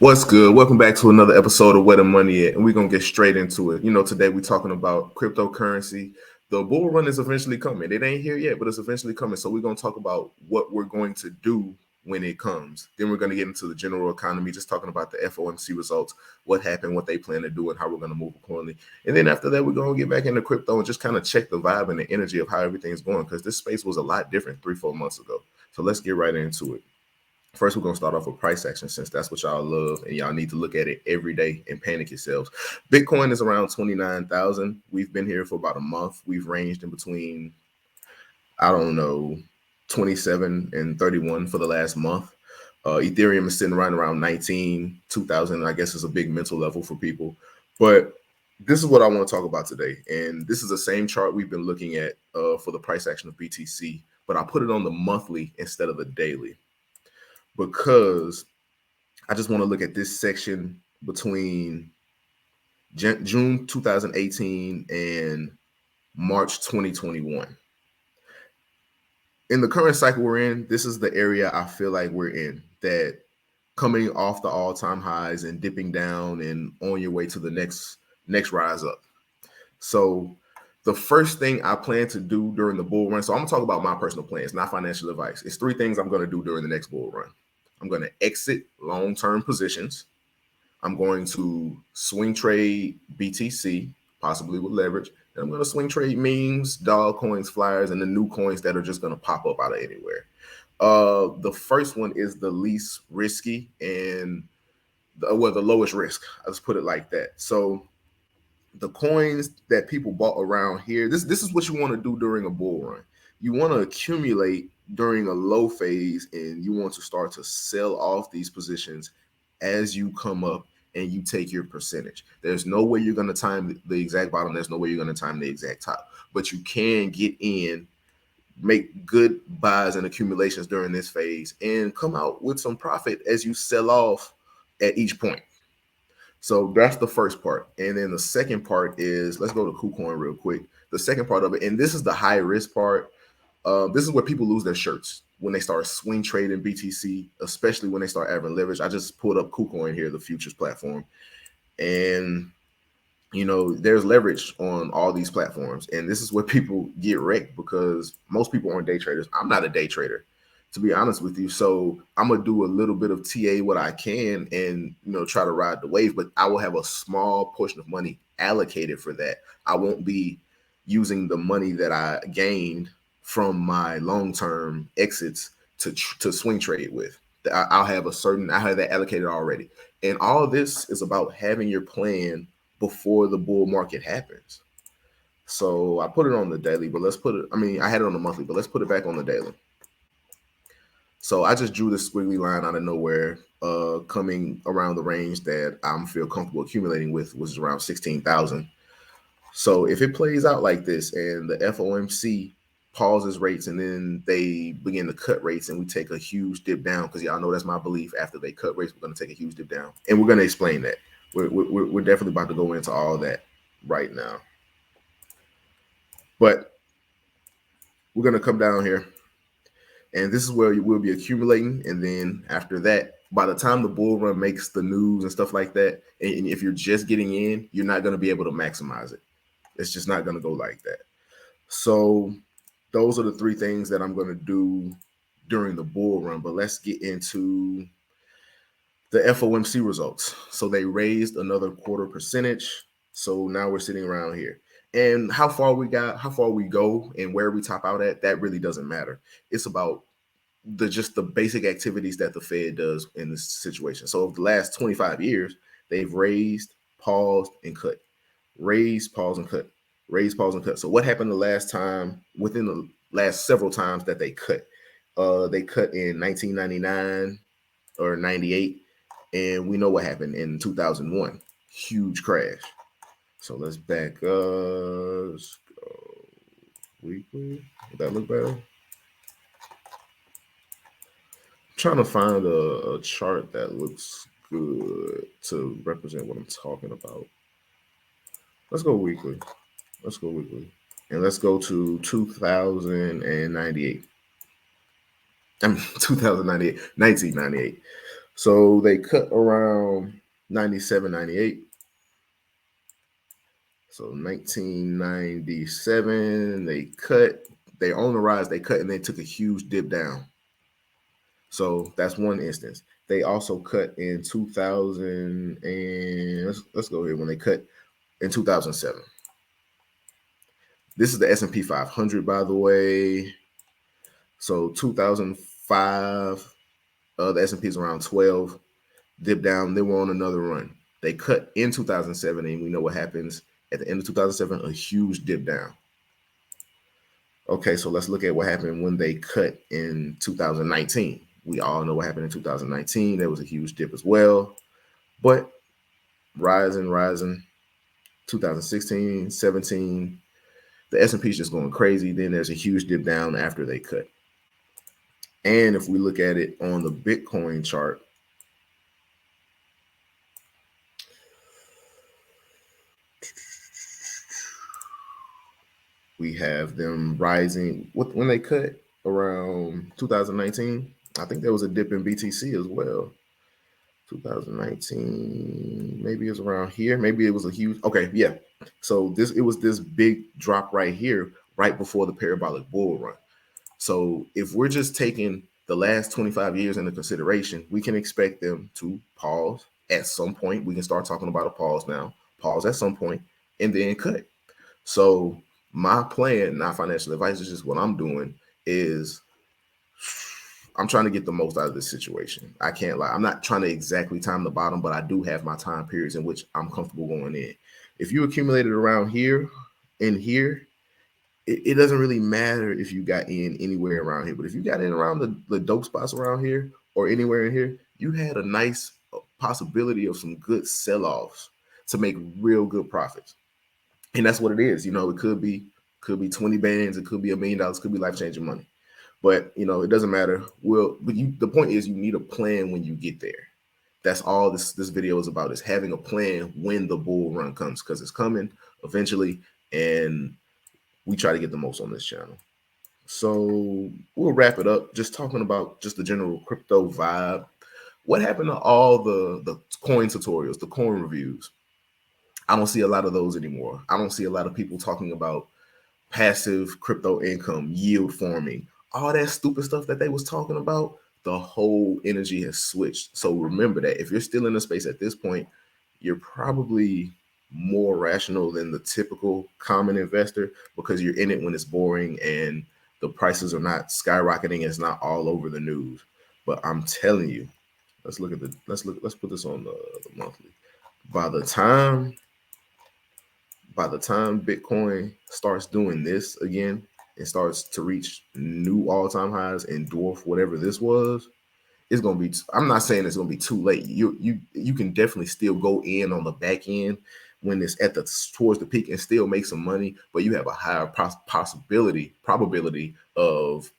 What's good? Welcome back to another episode of Where the Money At, and we're gonna get straight into it. Today we're talking about cryptocurrency. The bull run is eventually coming. It ain't here yet, but it's eventually coming. So we're gonna talk about what we're going to do when it comes. Then we're gonna get into the general economy, just talking about the FOMC results, what happened, what they plan to do, and how we're gonna move accordingly. And then after that, we're gonna get back into crypto and just kind of check the vibe and the energy of how everything's going, because this space was a lot different 3-4 months ago. So let's get right into it. First, we're going to start off with price action, since that's what y'all love and y'all need to look at it every day and panic yourselves. Bitcoin is around 29,000. We've been here for about a month. We've ranged in between, I don't know, 27 and 31 for the last month. Ethereum is sitting right around 19, 2,000. I guess is a big mental level for people. But this is what I want to talk about today. And this is the same chart we've been looking at for the price action of BTC, but I put it on the monthly instead of the daily, because I just want to look at this section between June 2018 and March 2021. In the current cycle we're in, this is the area I feel like we're in, that coming off the all-time highs and dipping down and on your way to the next rise up. So the first thing I plan to do during the bull run, so I'm gonna talk about my personal plans, not financial advice. It's 3 things I'm gonna do during the next bull run. I'm going to exit long-term positions. I'm going to swing trade BTC, possibly with leverage. And I'm going to swing trade memes, dog coins, flyers, and the new coins that are just going to pop up out of anywhere. The first one is the least risky and the lowest risk. Let's put it like that. So the coins that people bought around here, this is what you want to do during a bull run. You want to accumulate during a low phase, and you want to start to sell off these positions as you come up and you take your percentage. There's no way you're going to time the exact bottom. There's no way you're going to time the exact top, but you can get in, make good buys and accumulations during this phase, and come out with some profit as you sell off at each point. So that's the first part. And then the second part is, let's go to KuCoin real quick. The second part of it, and this is the high risk part. This is where people lose their shirts when they start swing trading BTC, especially when they start adding leverage. I just pulled up KuCoin here, the futures platform. And, there's leverage on all these platforms. And this is where people get wrecked, because most people aren't day traders. I'm not a day trader, to be honest with you. So I'm gonna do a little bit of TA what I can and try to ride the wave, but I will have a small portion of money allocated for that. I won't be using the money that I gained from my long-term exits to swing trade with. I'll have that allocated already. And all of this is about having your plan before the bull market happens. So I put it on the daily, but I had it on the monthly, but let's put it back on the daily. So I just drew this squiggly line out of nowhere, coming around the range that I feel comfortable accumulating with, which is around 16,000. So if it plays out like this and the FOMC pauses rates and then they begin to cut rates and we take a huge dip down, because y'all know that's my belief, after they cut rates, we're going to take a huge dip down. And we're going to explain that. We're definitely about to go into all that right now. But we're going to come down here. And this is where you will be accumulating. And then after that, by the time the bull run makes the news and stuff like that, and if you're just getting in, you're not going to be able to maximize it. It's just not going to go like that. So those are the 3 things that I'm going to do during the bull run. But let's get into the FOMC results. So they raised another 1/4%. So now we're sitting around here. And how far we go and where we top out at, that really doesn't matter. It's about the basic activities that the Fed does in this situation. So over the last 25 years, they've raised, paused, and cut. Raised, pause, and cut. Raised, pause, and cut. So what happened the last time, within the last several times that they cut? They cut in 1999 or 98, and we know what happened in 2001. Huge crash. So let's back up. Let's go weekly. Would that look better? I'm trying to find a chart that looks good to represent what I'm talking about. Let's go weekly. And let's go to 2098. 1998. So they cut around 97, 98. So 1997, they cut. They on the rise, they cut, and they took a huge dip down. So that's one instance. They also cut in 2000, and let's go here when they cut in 2007. This is the S&P 500, by the way. So 2005, the S&P is around 12, dip down. They were on another run. They cut in 2007, and we know what happens at the end of 2007, a huge dip down. Okay, so let's look at what happened when they cut in 2019. We all know what happened in 2019. There was a huge dip as well, but rising. 2016, 17, the S&P is just going crazy. Then there's a huge dip down after they cut. And if we look at it on the Bitcoin chart, we have them rising. When they cut around 2019, I think there was a dip in BTC as well. 2019, maybe it was around here. Maybe it was a huge. Okay, yeah. So it was this big drop right here, right before the parabolic bull run. So if we're just taking the last 25 years into consideration, we can expect them to pause at some point. We can start talking about a pause now, pause at some point, and then cut. So my plan, not financial advice, is just what I'm doing is I'm trying to get the most out of this situation. I can't lie. I'm not trying to exactly time the bottom, but I do have my time periods in which I'm comfortable going in. If you accumulated around here and here, it doesn't really matter if you got in anywhere around here. But if you got in around the dope spots around here or anywhere in here, you had a nice possibility of some good sell-offs to make real good profits. And that's what it is. You know, it could be 20 bands, it could be $1 million, it could be life-changing money. But you know, it doesn't matter. The point is you need a plan when you get there. That's all this video is about, is having a plan when the bull run comes, because it's coming eventually, and we try to get the most on this channel. So we'll wrap it up just talking about just the general crypto vibe. What happened to all the coin tutorials, the coin reviews? I don't see a lot of those anymore. I don't see a lot of people talking about passive crypto income, yield farming, all that stupid stuff that they was talking about. The whole energy has switched. So remember that if you're still in the space at this point, you're probably more rational than the typical common investor, because you're in it when it's boring and the prices are not skyrocketing. It's not all over the news. But I'm telling you, let's put this on the monthly. By the time Bitcoin starts doing this again and starts to reach new all-time highs and dwarf whatever this was, it's gonna be. I'm not saying it's gonna be too late. You can definitely still go in on the back end when it's at towards the peak and still make some money, but you have a higher probability of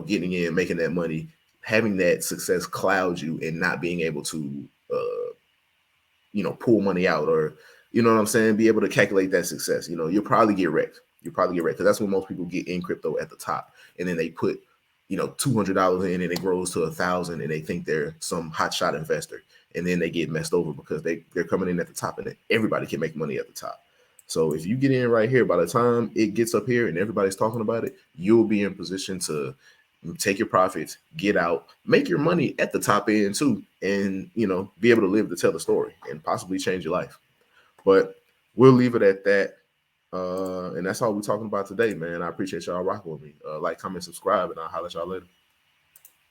getting in, making that money, having that success cloud you, and not being able to pull money out, or what I'm saying, be able to calculate that success. You'll probably get wrecked. Because that's when most people get in crypto, at the top, and then they put $200 in and it grows to 1,000 and they think they're some hotshot investor, and then they get messed over because they're coming in at the top and everybody can make money at the top. So if you get in right here, by the time it gets up here and everybody's talking about it, you'll be in position to take your profits, get out, make your money at the top end too, and be able to live to tell the story and possibly change your life. But we'll leave it at that. And that's all we're talking about today, man. I appreciate y'all rocking with me. Like, comment, subscribe, and I'll holler at y'all later.